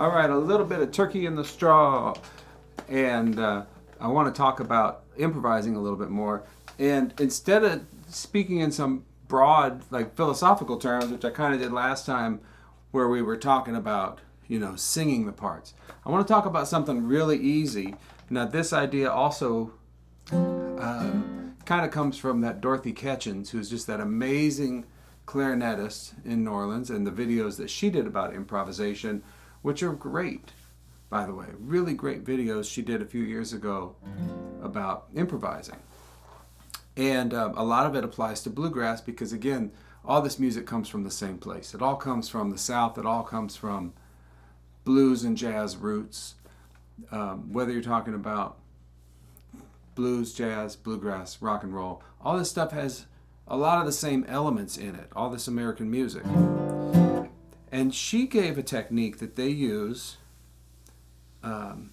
All right, a little bit of turkey in the straw. And I want to talk about improvising a little bit more. And instead of speaking in some broad, like philosophical terms, which I kind of did last time, where we were talking about, singing the parts, I want to talk about something really easy. Now, this idea also kind of comes from that Dorothy Ketchens, who's just that amazing clarinetist in New Orleans, and the videos that she did about improvisation, which are great, by the way. Really great videos she did a few years ago about improvising. And a lot of it applies to bluegrass because, again, all this music comes from the same place. It all comes from the South. It all comes from blues and jazz roots. Whether you're talking about blues, jazz, bluegrass, rock and roll, all this stuff has a lot of the same elements in it, all this American music. And she gave a technique that they use in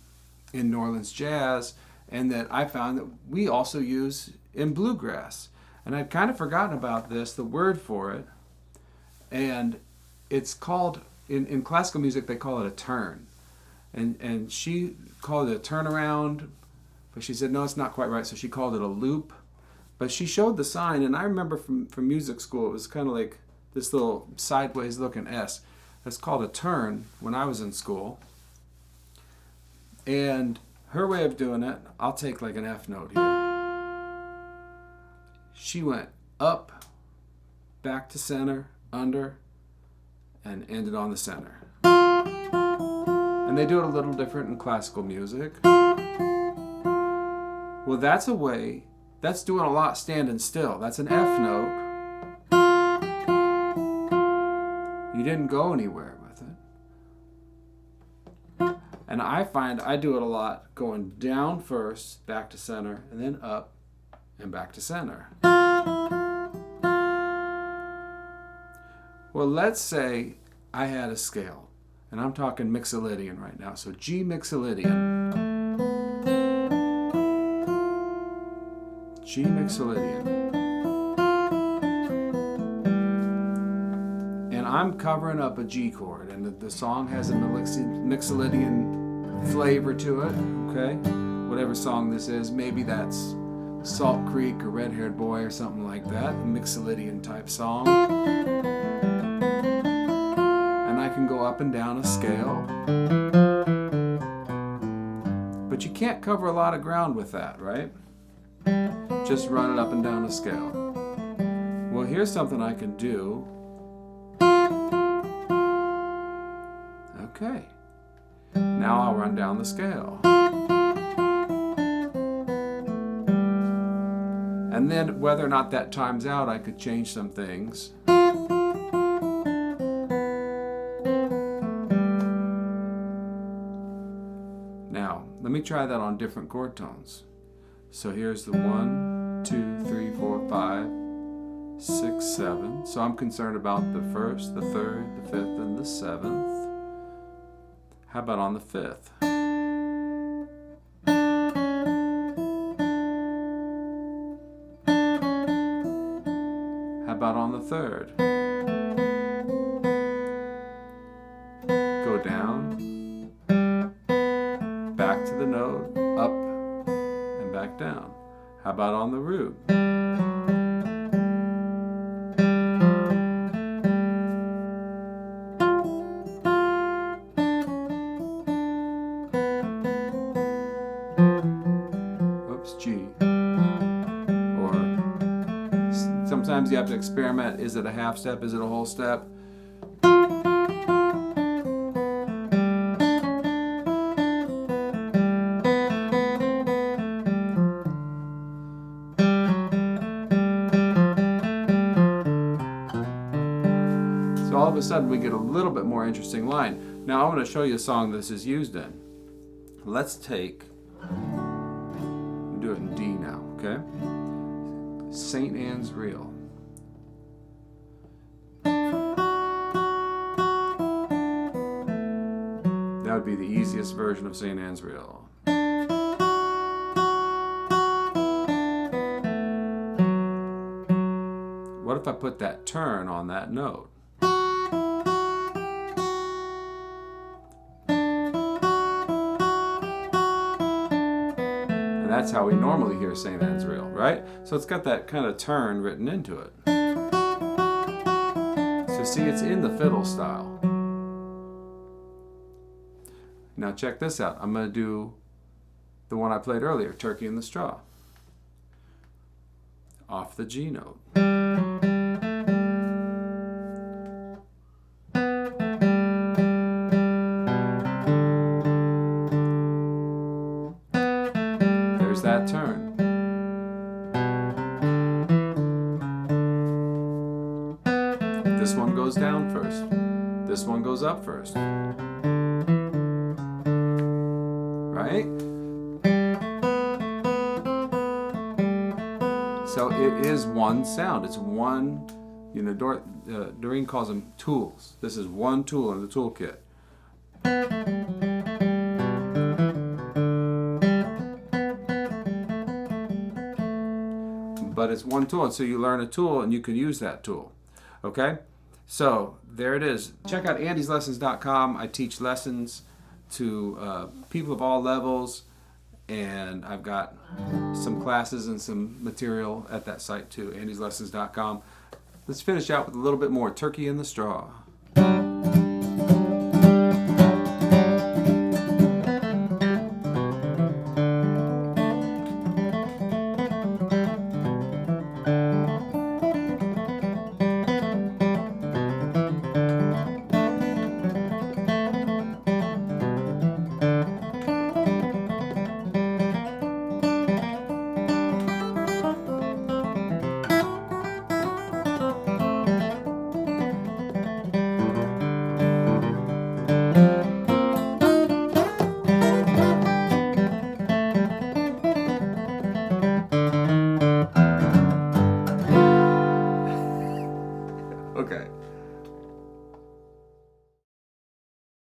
New Orleans jazz, and that I found that we also use in bluegrass. And I'd kind of forgotten about this, the word for it. And it's called, in classical music, they call it a turn. And she called it a turnaround, but she said, no, it's not quite right, so she called it a loop. But she showed the sign, and I remember from music school, it was kind of like this little sideways looking S. It's called a turn when I was in school. And her way of doing it, I'll take like an F note here. She went up, back to center, under, and ended on the center. And they do it a little different in classical music. Well, that's a way, that's doing a lot standing still. That's an F note. You didn't go anywhere with it. And I find I do it a lot going down first, back to center, and then up and back to center. Well, let's say I had a scale, and I'm talking mixolydian right now, so G mixolydian. G mixolydian. And I'm covering up a G chord, and the song has a mixolydian flavor to it, okay? Whatever song this is, maybe that's Salt Creek or Red Haired Boy or something like that, a mixolydian type song. And I can go up and down a scale. But you can't cover a lot of ground with that, right? Just run it up and down a scale. Well, here's something I can do. Okay. Now I'll run down the scale. And then whether or not that times out, I could change some things. Now, let me try that on different chord tones. So here's the 1, 2, 3, 4, 5, 6, 7. So I'm concerned about the first, the third, the fifth, and the seventh. How about on the fifth? How about on the third? Go down, back to the note, up, and back down. How about on the root? G. Or sometimes you have to experiment. Is it a half step? Is it a whole step? So all of a sudden we get a little bit more interesting line. Now I want to show you a song this is used in. Let's take, do it in D now, okay? St. Anne's Reel. That would be the easiest version of St. Anne's Reel. What if I put that turn on that note? that's how we normally hear St. Anne's Reel, right? So it's got that kind of turn written into it. So see, it's in the fiddle style. Now check this out. I'm going to do the one I played earlier, Turkey in the Straw. Off the G note. There's that turn. This one goes down first. This one goes up first. Right? So it is one sound. It's one, you know, Doreen calls them tools. This is one tool in the toolkit. But it's one tool, and so you learn a tool and you can use that tool. Okay? So there it is. Check out andyslessons.com. I teach lessons to people of all levels, and I've got some classes and some material at that site too, andyslessons.com. Let's finish out with a little bit more Turkey in the Straw.